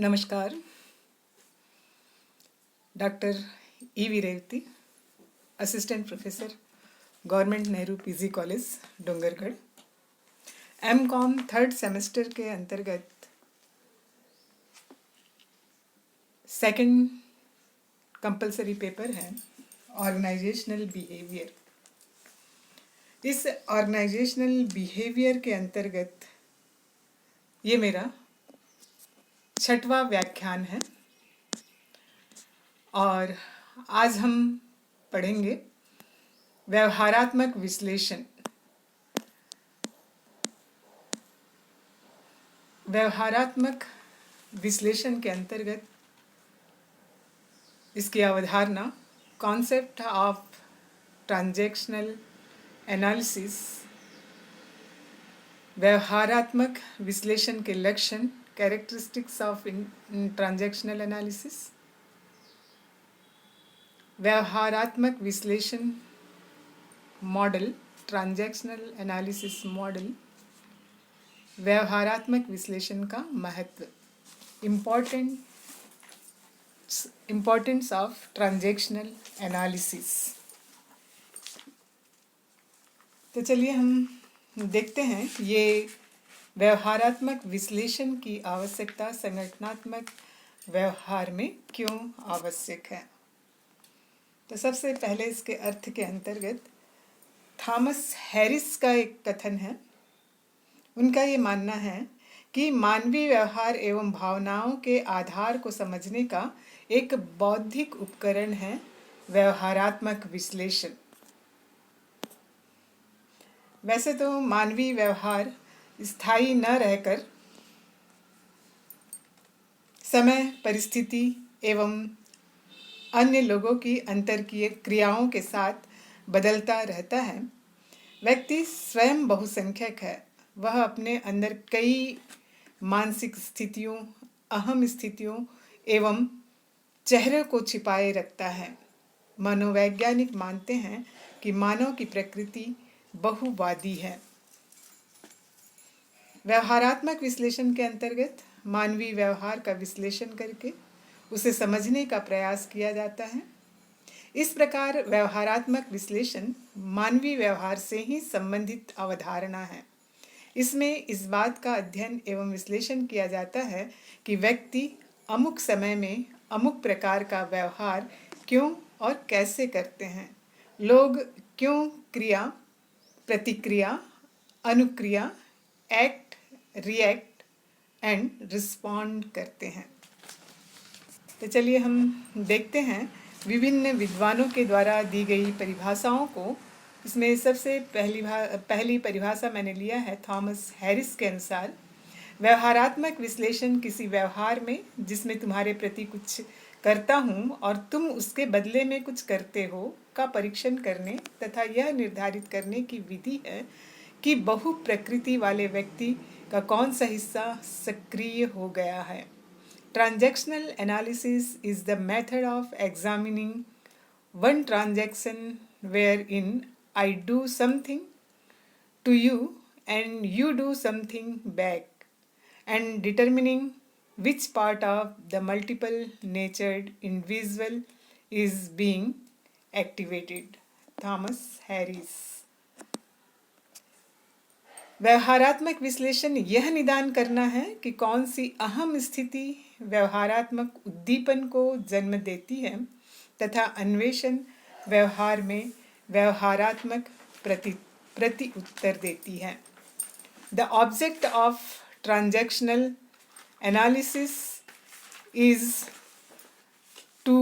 नमस्कार। Doctor E V Revathi, assistant professor, government Nehru PG college Dongargarh. M Com third semester के अंतर्गत second compulsory paper है organisational behaviour. इस ऑर्गेनाइजेशनल बिहेवियर के अंतर्गत ये मेरा 6वां व्याख्यान है और आज हम पढ़ेंगे व्यवहारात्मक विश्लेषण। व्यवहारात्मक विश्लेषण के अंतर्गत इसकी अवधारणा कॉन्सेप्ट ऑफ ट्रांजैक्शनल एनालिसिस, व्यवहारात्मक विश्लेषण के लक्षण, कैरेक्टरिस्टिक्स ऑफ ट्रांजैक्शनल एनालिसिस, व्यवहारात्मक विश्लेषण मॉडल, ट्रांजैक्शनल एनालिसिस मॉडल, व्यवहारात्मक विश्लेषण का महत्व, इम्पोर्टेंस ऑफ ट्रांजैक्शनल एनालिसिस। तो चलिए हम देखते हैं ये व्यवहारात्मक विश्लेषण की आवश्यकता संगठनात्मक व्यवहार में क्यों आवश्यक है। तो सबसे पहले इसके अर्थ के अंतर्गत थॉमस हैरिस का एक कथन है। उनका ये मानना है कि मानवीय व्यवहार एवं भावनाओं के आधार को समझने का एक बौद्धिक उपकरण है व्यवहारात्मक विश्लेषण। वैसे तो मानवीय व्यवहार स्थायी न रहकर समय, परिस्थिति एवं अन्य लोगों की अंतरकीय क्रियाओं के साथ बदलता रहता है। व्यक्ति स्वयं बहुसंख्यक है। वह अपने अंदर कई मानसिक स्थितियों, अहम स्थितियों एवं चेहरे को छिपाए रखता है। मनोवैज्ञानिक मानते हैं कि मानव की प्रकृति बहुवादी है। व्यवहारात्मक विश्लेषण के अंतर्गत मानवीय व्यवहार का विश्लेषण करके उसे समझने का प्रयास किया जाता है। इस प्रकार व्यवहारात्मक विश्लेषण मानवीय व्यवहार से ही संबंधित अवधारणा है। इसमें इस बात का अध्ययन एवं विश्लेषण किया जाता है कि व्यक्ति अमुक समय में अमुक प्रकार का व्यवहार क्यों और कैसे करते हैं। लोग क्यों क्रिया, प्रतिक्रिया, अनुक्रिया, एक्ट, रिएक्ट एंड रिस्पॉन्ड करते हैं। तो चलिए हम देखते हैं विभिन्न विद्वानों के द्वारा दी गई परिभाषाओं को। इसमें सबसे पहली परिभाषा मैंने लिया है थॉमस हैरिस के अनुसार, व्यवहारात्मक विश्लेषण किसी व्यवहार में जिसमें तुम्हारे प्रति कुछ करता हूँ और तुम उसके बदले में कुछ करते हो का परीक्षण करने तथा यह निर्धारित करने की विधि है कि बहु प्रकृति वाले व्यक्ति का कौन सा हिस्सा सक्रिय हो गया है। Transactional analysis is the method of examining one transaction wherein I do something to you and you do something back and determining which part of the multiple natured individual is being activated. Thomas Harris. व्यवहारात्मक विश्लेषण यह निदान करना है कि कौन सी अहम स्थिति व्यवहारात्मक उद्दीपन को जन्म देती है तथा अन्वेषण व्यवहार में व्यवहारात्मक प्रति उत्तर देती है। The object of transactional analysis is to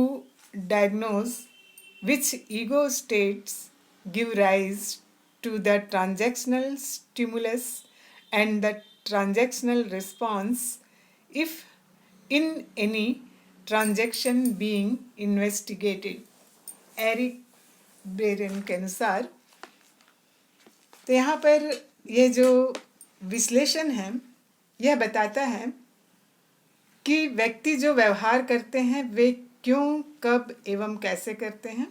diagnose which ego states give rise to the transactional stimulus and the transactional response, if in any transaction being investigated. Eric Berne के अनुसार तो यहाँ पर यह जो विश्लेषण है यह बताता है कि व्यक्ति जो व्यवहार करते हैं वे क्यों, कब एवं कैसे करते हैं।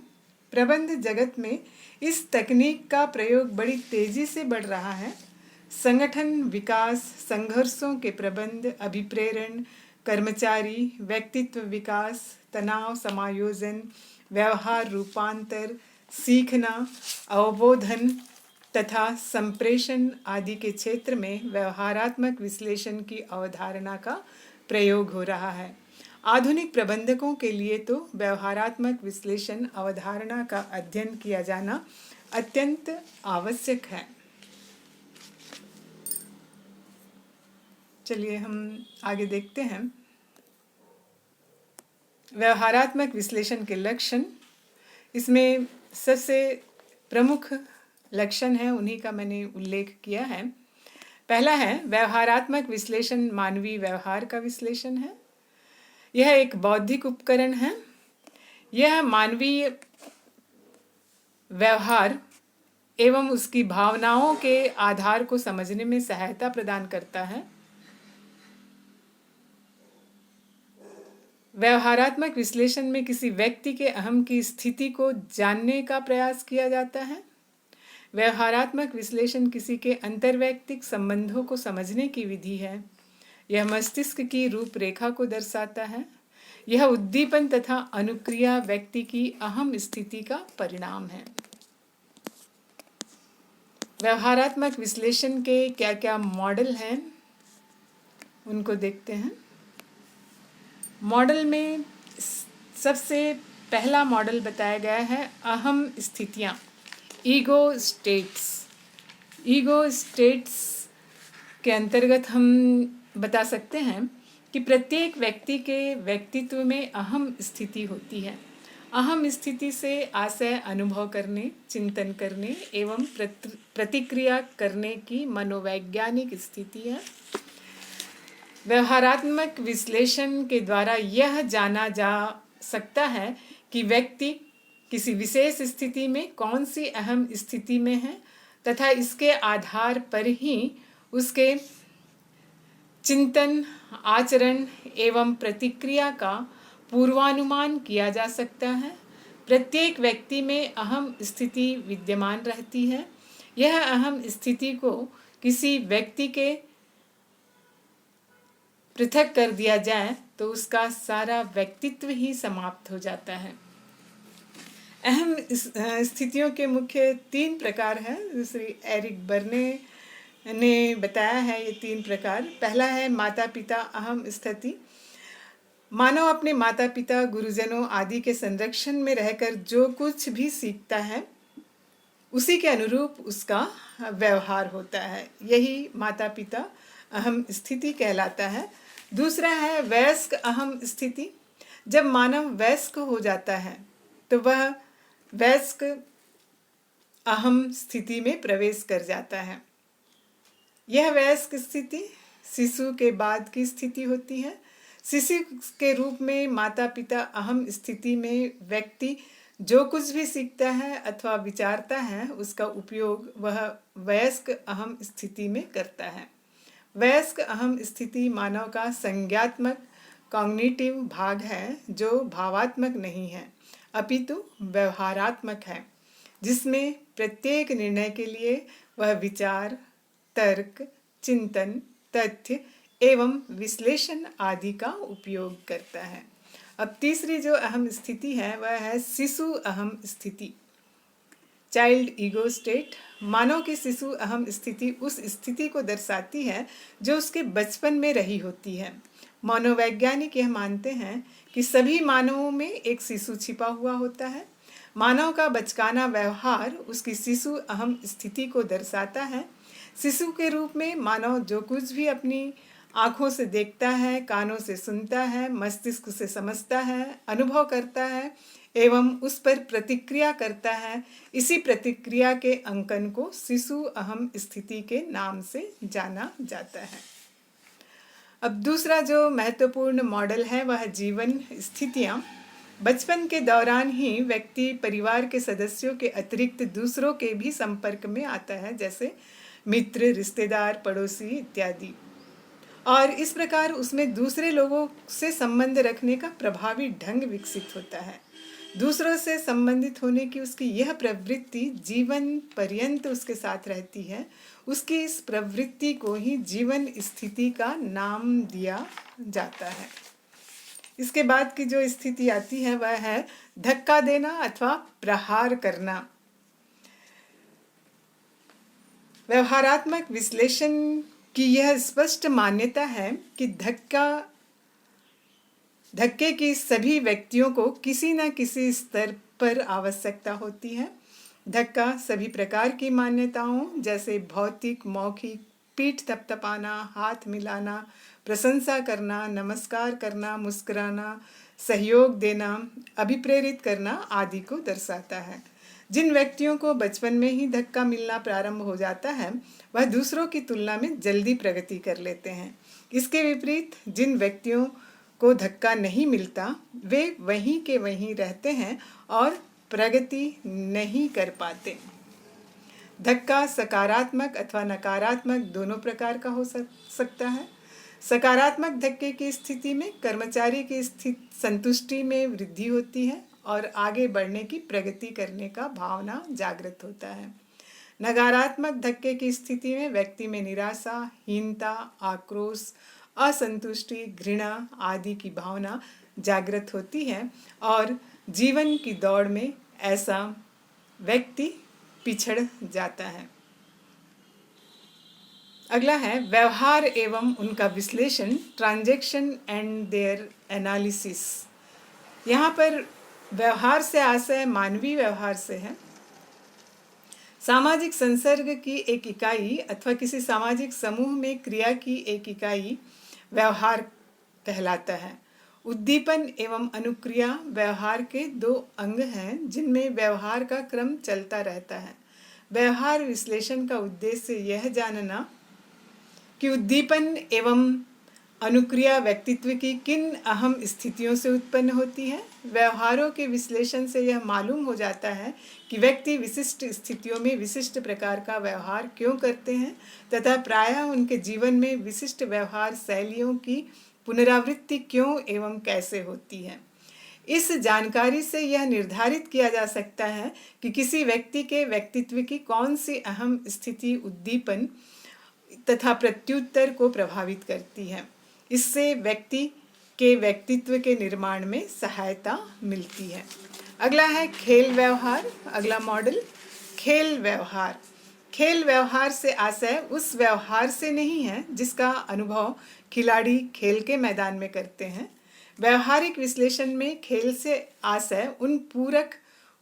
प्रबंध जगत में इस तकनीक का प्रयोग बड़ी तेजी से बढ़ रहा है। संगठन विकास, संघर्षों के प्रबंध, अभिप्रेरण, कर्मचारी, व्यक्तित्व विकास, तनाव समायोजन, व्यवहार रूपांतर, सीखना, अवबोधन तथा संप्रेषण आदि के क्षेत्र में व्यवहारात्मक विश्लेषण की अवधारणा का प्रयोग हो रहा है। आधुनिक प्रबंधकों के लिए तो व्यवहारात्मक विश्लेषण अवधारणा का अध्ययन किया जाना अत्यंत आवश्यक है। चलिए हम आगे देखते हैं। व्यवहारात्मक विश्लेषण के लक्षण, इसमें सबसे प्रमुख लक्षण है, उन्हीं का मैंने उल्लेख किया है। पहला है व्यवहारात्मक विश्लेषण मानवीय व्यवहार का विश्लेषण है। यह एक बौद्धिक उपकरण है। यह मानवीय व्यवहार एवं उसकी भावनाओं के आधार को समझने में सहायता प्रदान करता है। व्यवहारात्मक विश्लेषण में किसी व्यक्ति के अहम की स्थिति को जानने का प्रयास किया जाता है। व्यवहारात्मक विश्लेषण किसी के अंतर्वैयक्तिक संबंधों को समझने की विधि है। यह मस्तिष्क की रूपरेखा को दर्शाता है। यह उद्दीपन तथा अनुक्रिया व्यक्ति की अहम स्थिति का परिणाम है। व्यवहारात्मक विश्लेषण के क्या क्या मॉडल हैं, उनको देखते हैं। मॉडल में सबसे पहला मॉडल बताया गया है अहम स्थितियाँ, ईगो स्टेट्स। ईगो स्टेट्स के अंतर्गत हम बता सकते हैं कि प्रत्येक व्यक्ति के व्यक्तित्व में अहम स्थिति होती है। अहम स्थिति से आशय अनुभव करने, चिंतन करने एवं प्रतिक्रिया करने की मनोवैज्ञानिक स्थिति है। व्यवहारात्मक विश्लेषण के द्वारा यह जाना जा सकता है कि व्यक्ति किसी विशेष स्थिति में कौन सी अहम स्थिति में है तथा इसके आधार पर ही उसके चिंतन, आचरण एवं प्रतिक्रिया का पूर्वानुमान किया जा सकता है। प्रत्येक व्यक्ति में अहम स्थिति विद्यमान रहती है। यह अहम स्थिति को किसी व्यक्ति के पृथक कर दिया जाए तो उसका सारा व्यक्तित्व ही समाप्त हो जाता है। अहम स्थितियों के मुख्य 3 प्रकार हैं। दूसरी एरिक बर्ने ने बताया है ये 3 प्रकार। पहला है माता पिता अहम स्थिति। मानव अपने माता पिता, गुरुजनों आदि के संरक्षण में रहकर जो कुछ भी सीखता है उसी के अनुरूप उसका व्यवहार होता है। यही माता पिता अहम स्थिति कहलाता है। दूसरा है वयस्क अहम स्थिति। जब मानव वयस्क हो जाता है तो वह वयस्क अहम स्थिति में प्रवेश कर जाता है। यह वयस्क स्थिति शिशु के बाद की स्थिति होती है। शिशु के रूप में माता पिता अहम स्थिति में व्यक्ति जो कुछ भी सीखता है अथवा विचारता है उसका उपयोग वह वयस्क अहम स्थिति में करता है। वयस्क अहम स्थिति मानव का संज्ञात्मक कॉग्निटिव भाग है जो भावात्मक नहीं है अपितु व्यवहारात्मक है, जिसमें प्रत्येक निर्णय के लिए वह विचार, तर्क, चिंतन, तथ्य एवं विश्लेषण आदि का उपयोग करता है। अब तीसरी जो अहम स्थिति है वह है शिशु अहम स्थिति, चाइल्ड ईगो स्टेट। मानव की शिशु अहम स्थिति उस स्थिति को दर्शाती है जो उसके बचपन में रही होती है। मनोवैज्ञानिक यह मानते हैं कि सभी मानवों में एक शिशु छिपा हुआ होता है। मानव का बचकाना व्यवहार उसकी शिशु अहम स्थिति को दर्शाता है। शिशु के रूप में मानव जो कुछ भी अपनी आँखों से देखता है, कानों से सुनता है, मस्तिष्क से समझता है, अनुभव करता है एवं उस पर प्रतिक्रिया करता है, इसी प्रतिक्रिया के अंकन को शिशु अहम स्थिति के नाम से जाना जाता है। अब दूसरा जो महत्वपूर्ण मॉडल है वह जीवन स्थितियाँ। बचपन के दौरान ही व्यक्ति परिवार के सदस्यों के अतिरिक्त दूसरों के भी संपर्क में आता है, जैसे मित्र, रिश्तेदार, पड़ोसी इत्यादि, और इस प्रकार उसमें दूसरे लोगों से संबंध रखने का प्रभावी ढंग विकसित होता है। दूसरों से संबंधित होने की उसकी यह प्रवृत्ति जीवन पर्यंत उसके साथ रहती है। उसकी इस प्रवृत्ति को ही जीवन स्थिति का नाम दिया जाता है। इसके बाद की जो स्थिति आती है वह है धक्का देना अथवा प्रहार करना। व्यवहारात्मक विश्लेषण की यह स्पष्ट मान्यता है कि धक्के की सभी व्यक्तियों को किसी न किसी स्तर पर आवश्यकता होती है। धक्का सभी प्रकार की मान्यताओं जैसे भौतिक, मौखिक, पीठ थपथपाना, हाथ मिलाना, प्रशंसा करना, नमस्कार करना, मुस्कुराना, सहयोग देना, अभिप्रेरित करना आदि को दर्शाता है। जिन व्यक्तियों को बचपन में ही धक्का मिलना प्रारंभ हो जाता है वह दूसरों की तुलना में जल्दी प्रगति कर लेते हैं। इसके विपरीत जिन व्यक्तियों को धक्का नहीं मिलता वे वहीं के वहीं रहते हैं और प्रगति नहीं कर पाते। धक्का सकारात्मक अथवा नकारात्मक दोनों प्रकार का हो सकता है। सकारात्मक धक्के की स्थिति में कर्मचारी की संतुष्टि में वृद्धि होती है और आगे बढ़ने की प्रगति करने का भावना जागृत होता है। नकारात्मक धक्के की स्थिति में व्यक्ति में निराशा, हीनता, आक्रोश, असंतुष्टि, घृणा आदि की भावना जागृत होती है और जीवन की दौड़ में ऐसा व्यक्ति पिछड़ जाता है। अगला है व्यवहार एवं उनका विश्लेषण, ट्रांजैक्शन एंड देयर एनालिसिस। यहाँ पर व्यवहार से आशय मानवीय व्यवहार से है। सामाजिक संसर्ग की एक इकाई अथवा किसी सामाजिक समूह में क्रिया की एक इकाई व्यवहार कहलाता है। उद्दीपन एवं अनुक्रिया व्यवहार के दो अंग हैं जिनमें व्यवहार का क्रम चलता रहता है। व्यवहार विश्लेषण का उद्देश्य यह जानना कि उद्दीपन एवं अनुक्रिया व्यक्तित्व की किन अहम स्थितियों से उत्पन्न होती है। व्यवहारों के विश्लेषण से यह मालूम हो जाता है कि व्यक्ति विशिष्ट स्थितियों में विशिष्ट प्रकार का व्यवहार क्यों करते हैं तथा प्रायः उनके जीवन में विशिष्ट व्यवहार शैलियों की पुनरावृत्ति क्यों एवं कैसे होती है। इस जानकारी से यह निर्धारित किया जा सकता है कि किसी व्यक्ति के व्यक्तित्व की कौन सी अहम स्थिति उद्दीपन तथा प्रत्युत्तर को प्रभावित करती है। इससे व्यक्ति के व्यक्तित्व के निर्माण में सहायता मिलती है। अगला है खेल व्यवहार। अगला मॉडल खेल व्यवहार। खेल व्यवहार से आशय उस व्यवहार से नहीं है जिसका अनुभव खिलाड़ी खेल के मैदान में करते हैं। व्यवहारिक विश्लेषण में खेल से आशय उन पूरक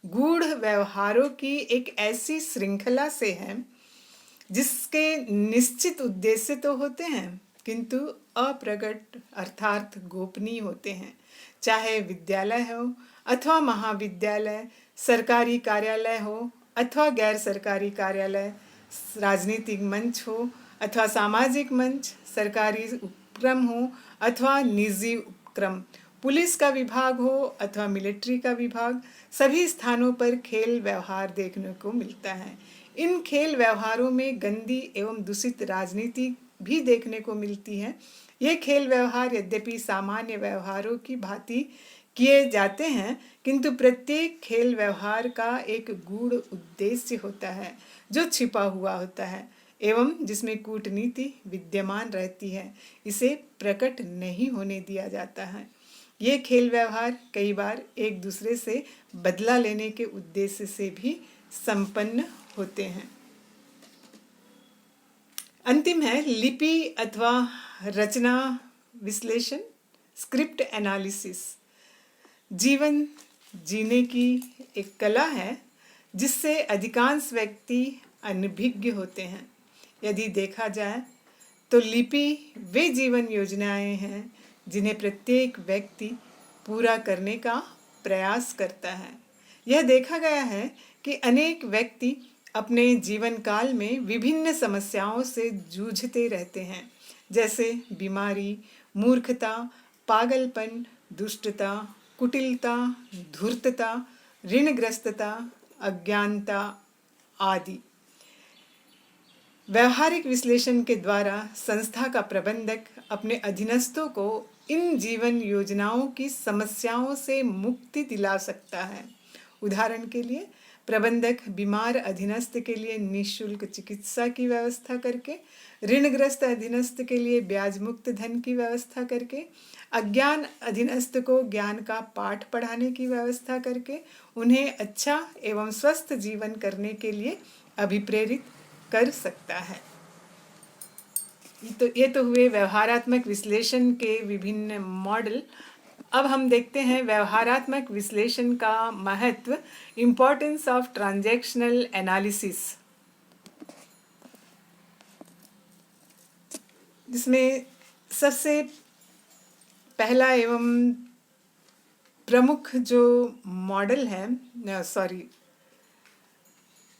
गूढ़ व्यवहारों की एक ऐसी श्रृंखला से है जिसके निश्चित उद्देश्य तो होते हैं किंतु अप्रगट अर्थात गोपनीय होते हैं। चाहे विद्यालय हो अथवा महाविद्यालय, सरकारी कार्यालय हो अथवा गैर सरकारी कार्यालय, राजनीतिक मंच हो अथवा सामाजिक मंच, सरकारी उपक्रम हो अथवा निजी उपक्रम, पुलिस का विभाग हो अथवा मिलिट्री का विभाग, सभी स्थानों पर खेल व्यवहार देखने को मिलता है। इन खेल व्यवहारों में गंदी एवं दूषित राजनीति भी देखने को मिलती है। ये खेल व्यवहार यद्यपि सामान्य व्यवहारों की भांति किए जाते हैं किंतु प्रत्येक खेल व्यवहार का एक गूढ़ उद्देश्य होता है जो छिपा हुआ होता है एवं जिसमें कूटनीति विद्यमान रहती है। इसे प्रकट नहीं होने दिया जाता है। ये खेल व्यवहार कई बार एक दूसरे से बदला लेने के उद्देश्य से भी संपन्न होते हैं। अंतिम है लिपि अथवा रचना विश्लेषण, स्क्रिप्ट एनालिसिस। जीवन जीने की एक कला है जिससे अधिकांश व्यक्ति अनभिज्ञ होते हैं। यदि देखा जाए तो लिपि वे जीवन योजनाएं हैं जिन्हें प्रत्येक व्यक्ति पूरा करने का प्रयास करता है। यह देखा गया है कि अनेक व्यक्ति अपने जीवन काल में विभिन्न समस्याओं से जूझते रहते हैं, जैसे बीमारी, मूर्खता, पागलपन, दुष्टता, कुटिलता, धूर्तता, ऋणग्रस्तता, अज्ञानता आदि। व्यवहारिक विश्लेषण के द्वारा संस्था का प्रबंधक अपने अधीनस्थों को इन जीवन योजनाओं की समस्याओं से मुक्ति दिला सकता है। उदाहरण के लिए, प्रबंधक बीमार अधीनस्थ के लिए निःशुल्क चिकित्सा की व्यवस्था करके, ऋणग्रस्त अधीनस्थ के लिए ब्याज मुक्त धन की व्यवस्था करके, अज्ञान अधीनस्थ को ज्ञान का पाठ पढ़ाने की व्यवस्था करके उन्हें अच्छा एवं स्वस्थ जीवन करने के लिए अभिप्रेरित कर सकता है। ये तो हुए व्यवहारात्मक विश्लेषण के विभिन्न मॉडल। अब हम देखते हैं व्यवहारात्मक विश्लेषण का महत्व, इम्पोर्टेंस ऑफ ट्रांजैक्शनल एनालिसिस, जिसमें सबसे पहला एवं प्रमुख जो मॉडल है,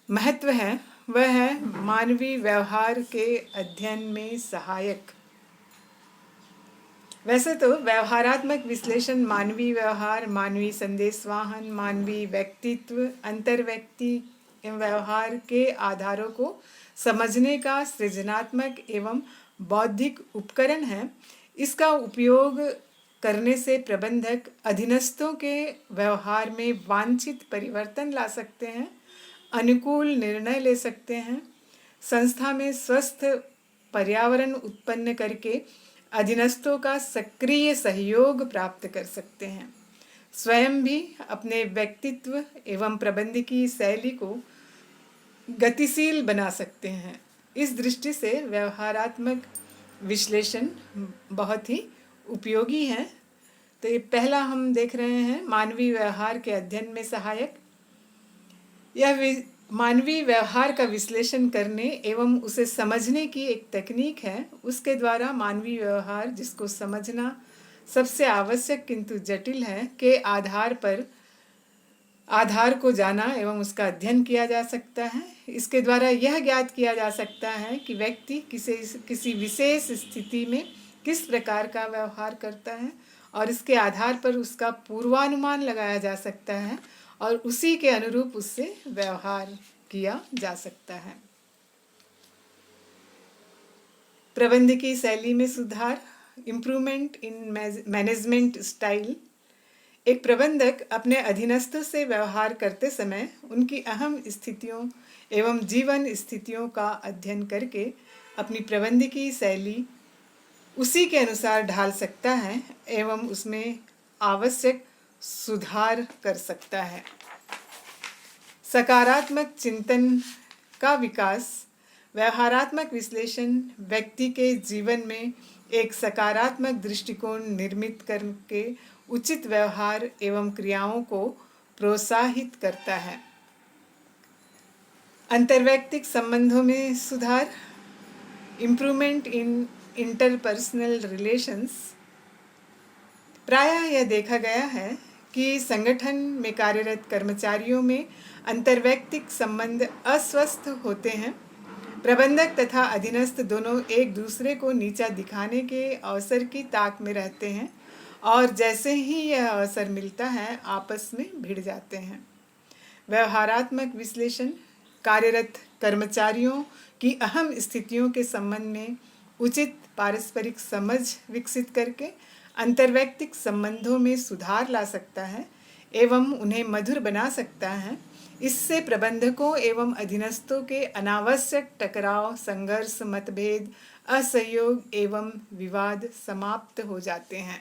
महत्व है, वह है मानवीय व्यवहार के अध्ययन में सहायक। वैसे तो व्यवहारात्मक विश्लेषण मानवीय व्यवहार, मानवीय संदेशवाहन, मानवीय व्यक्तित्व, अंतर्व्यक्ति व्यवहार के आधारों को समझने का सृजनात्मक एवं बौद्धिक उपकरण है। इसका उपयोग करने से प्रबंधक अधीनस्थों के व्यवहार में वांछित परिवर्तन ला सकते हैं, अनुकूल निर्णय ले सकते हैं, संस्था में स्वस्थ पर्यावरण उत्पन्न करके अधीनस्थों का सक्रिय सहयोग प्राप्त कर सकते हैं, स्वयं भी अपने व्यक्तित्व एवं प्रबंधकीय शैली को गतिशील बना सकते हैं। इस दृष्टि से व्यवहारात्मक विश्लेषण बहुत ही उपयोगी है। तो ये पहला हम देख रहे हैं, मानवीय व्यवहार के अध्ययन में सहायक। यह मानवीय व्यवहार का विश्लेषण करने एवं उसे समझने की एक तकनीक है। उसके द्वारा मानवीय व्यवहार, जिसको समझना सबसे आवश्यक किंतु जटिल है, के आधार पर आधार को जाना एवं उसका अध्ययन किया जा सकता है। इसके द्वारा यह ज्ञात किया जा सकता है कि व्यक्ति किसी विशेष स्थिति में किस प्रकार का व्यवहार करता है और इसके आधार पर उसका पूर्वानुमान लगाया जा सकता है और उसी के अनुरूप उससे व्यवहार किया जा सकता है। प्रबंधकीय शैली में सुधार, इम्प्रूवमेंट इन मैनेजमेंट स्टाइल। एक प्रबंधक अपने अधीनस्थों से व्यवहार करते समय उनकी अहम स्थितियों एवं जीवन स्थितियों का अध्ययन करके अपनी प्रबंधकीय शैली उसी के अनुसार ढाल सकता है एवं उसमें आवश्यक सुधार कर सकता है। सकारात्मक चिंतन का विकास। व्यवहारात्मक विश्लेषण व्यक्ति के जीवन में एक सकारात्मक दृष्टिकोण निर्मित करके उचित व्यवहार एवं क्रियाओं को प्रोत्साहित करता है। अंतर्वैयक्तिक संबंधों में सुधार, इम्प्रूवमेंट इन इंटरपर्सनल रिलेशंस। प्रायः यह देखा गया है कि संगठन में कार्यरत कर्मचारियों में अंतर्वैयक्तिक संबंध अस्वस्थ होते हैं। प्रबंधक तथा अधीनस्थ दोनों एक दूसरे को नीचा दिखाने के अवसर की ताक में रहते हैं और जैसे ही यह अवसर मिलता है आपस में भिड़ जाते हैं। व्यवहारात्मक विश्लेषण कार्यरत कर्मचारियों की अहम स्थितियों के संबंध में उचित पारस्परिक समझ विकसित करके अंतर्वैयक्तिक संबंधों में सुधार ला सकता है एवं उन्हें मधुर बना सकता है। इससे प्रबंधकों एवं अधीनस्थों के अनावश्यक टकराव, संघर्ष, मतभेद, असहयोग एवं विवाद समाप्त हो जाते हैं।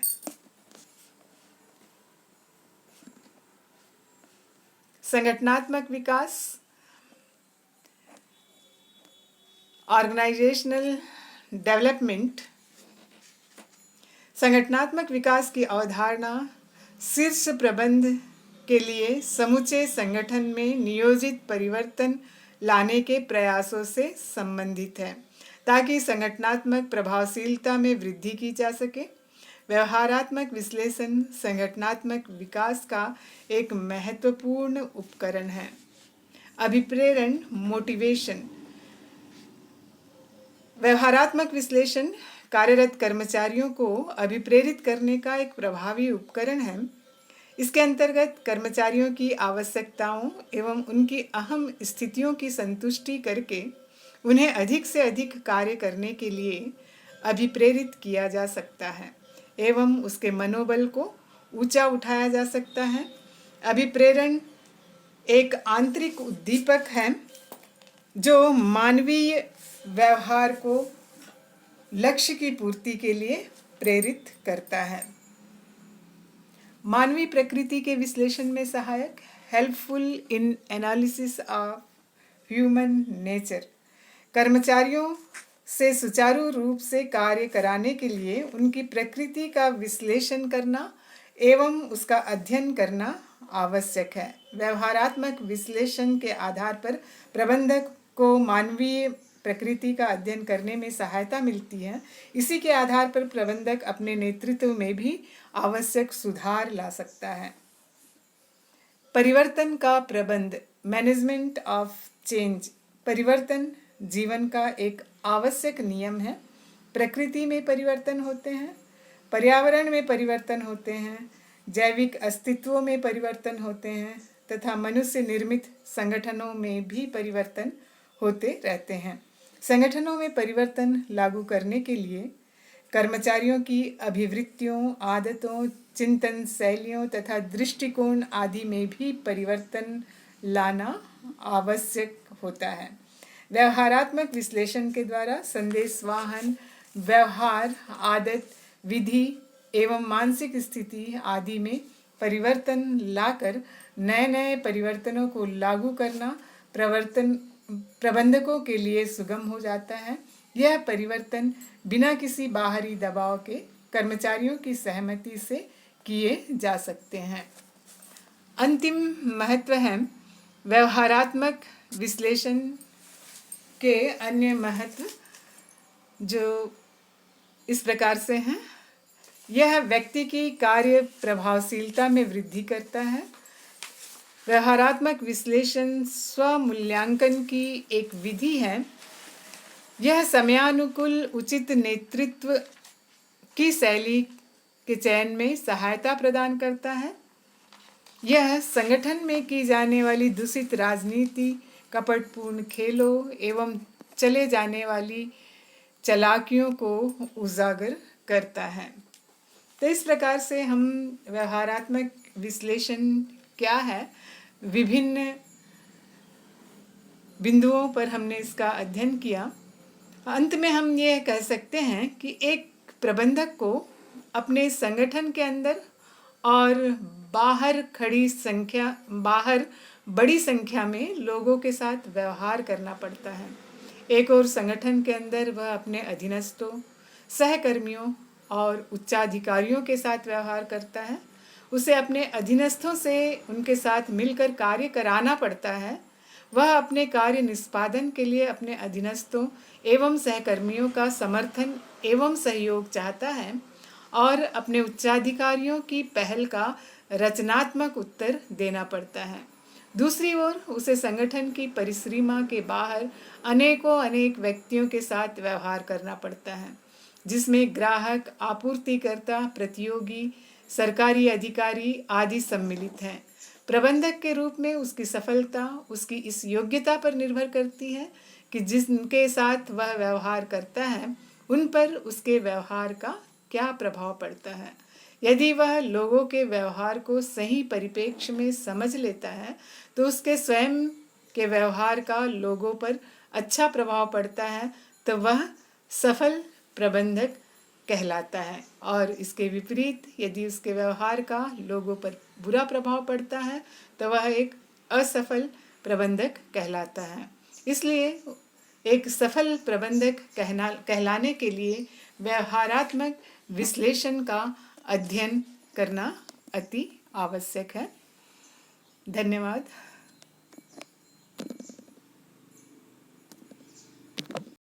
संगठनात्मक विकास, ऑर्गेनाइजेशनल डेवलपमेंट। संगठनात्मक विकास की अवधारणा शीर्ष प्रबंध के लिए समूचे संगठन में नियोजित परिवर्तन लाने के प्रयासों से संबंधित है ताकि संगठनात्मक प्रभावशीलता में वृद्धि की जा सके। व्यवहारात्मक विश्लेषण संगठनात्मक विकास का एक महत्वपूर्ण उपकरण है। अभिप्रेरण, मोटिवेशन। व्यवहारात्मक विश्लेषण कार्यरत कर्मचारियों को अभिप्रेरित करने का एक प्रभावी उपकरण है। इसके अंतर्गत कर्मचारियों की आवश्यकताओं एवं उनकी अहम स्थितियों की संतुष्टि करके उन्हें अधिक से अधिक कार्य करने के लिए अभिप्रेरित किया जा सकता है। एवं उसके मनोबल को ऊंचा उठाया जा सकता है। अभिप्रेरण एक आंतरिक उद्दीपक है जो मानवीय व्यवहार को लक्ष्य की पूर्ति के लिए प्रेरित करता है। मानवीय प्रकृति के विश्लेषण में सहायक, helpful in analysis of human nature. कर्मचारियों से सुचारू रूप से कार्य कराने के लिए उनकी प्रकृति का विश्लेषण करना एवं उसका अध्ययन करना आवश्यक है। व्यवहारात्मक विश्लेषण के आधार पर प्रबंधक को मानवीय प्रकृति का अध्ययन करने में सहायता मिलती है। इसी के आधार पर प्रबंधक अपने नेतृत्व में भी आवश्यक सुधार ला सकता है। परिवर्तन का प्रबंध, मैनेजमेंट ऑफ चेंज। परिवर्तन जीवन का एक आवश्यक नियम है। प्रकृति में परिवर्तन होते हैं, पर्यावरण में परिवर्तन होते हैं, जैविक अस्तित्वों में परिवर्तन होते हैं तथा मनुष्य निर्मित संगठनों में भी परिवर्तन होते रहते हैं। संगठनों में परिवर्तन लागू करने के लिए कर्मचारियों की अभिवृत्तियों, आदतों, चिंतन शैलियों तथा दृष्टिकोण आदि में भी परिवर्तन लाना आवश्यक होता है। व्यवहारात्मक विश्लेषण के द्वारा संदेशवाहन, व्यवहार, आदत, विधि एवं मानसिक स्थिति आदि में परिवर्तन लाकर नए नए परिवर्तनों को लागू करना प्रबंधकों के लिए सुगम हो जाता है। यह परिवर्तन बिना किसी बाहरी दबाव के कर्मचारियों की सहमति से किए जा सकते हैं। अंतिम महत्व है व्यवहारात्मक विश्लेषण के अन्य महत्व जो इस प्रकार से हैं। यह व्यक्ति की कार्य प्रभावशीलता में वृद्धि करता है। व्यवहारात्मक विश्लेषण स्वमूल्यांकन की एक विधि है। यह समयानुकूल उचित नेतृत्व की शैली के चयन में सहायता प्रदान करता है। यह संगठन में की जाने वाली दूषित राजनीति, कपटपूर्ण खेलों एवं चले जाने वाली चालाकियों को उजागर करता है। तो इस प्रकार से हम व्यवहारात्मक विश्लेषण क्या है, विभिन्न बिंदुओं पर हमने इसका अध्ययन किया। अंत में हम ये कह सकते हैं कि एक प्रबंधक को अपने संगठन के अंदर और बाहर बड़ी संख्या में लोगों के साथ व्यवहार करना पड़ता है। एक और संगठन के अंदर वह अपने अधीनस्थों, सहकर्मियों और उच्चाधिकारियों के साथ व्यवहार करता है। उसे अपने अधीनस्थों से उनके साथ मिलकर कार्य कराना पड़ता है। वह अपने कार्य निष्पादन के लिए अपने अधीनस्थों एवं सहकर्मियों का समर्थन एवं सहयोग चाहता है और अपने उच्चाधिकारियों की पहल का रचनात्मक उत्तर देना पड़ता है। दूसरी ओर उसे संगठन की परिसीमा के बाहर अनेक व्यक्तियों के साथ व्यवहार करना पड़ता है, जिसमें ग्राहक, आपूर्तिकर्ता, प्रतियोगी, सरकारी अधिकारी आदि सम्मिलित हैं। प्रबंधक के रूप में उसकी सफलता उसकी इस योग्यता पर निर्भर करती है कि जिनके साथ वह व्यवहार करता है उन पर उसके व्यवहार का क्या प्रभाव पड़ता है। यदि वह लोगों के व्यवहार को सही परिप्रेक्ष्य में समझ लेता है तो उसके स्वयं के व्यवहार का लोगों पर अच्छा प्रभाव पड़ता है, तो वह सफल प्रबंधक कहलाता है। और इसके विपरीत यदि उसके व्यवहार का लोगों पर बुरा प्रभाव पड़ता है तो वह एक असफल प्रबंधक कहलाता है। इसलिए एक सफल प्रबंधक कहलाने के लिए व्यवहारात्मक विश्लेषण का अध्ययन करना अति आवश्यक है। धन्यवाद।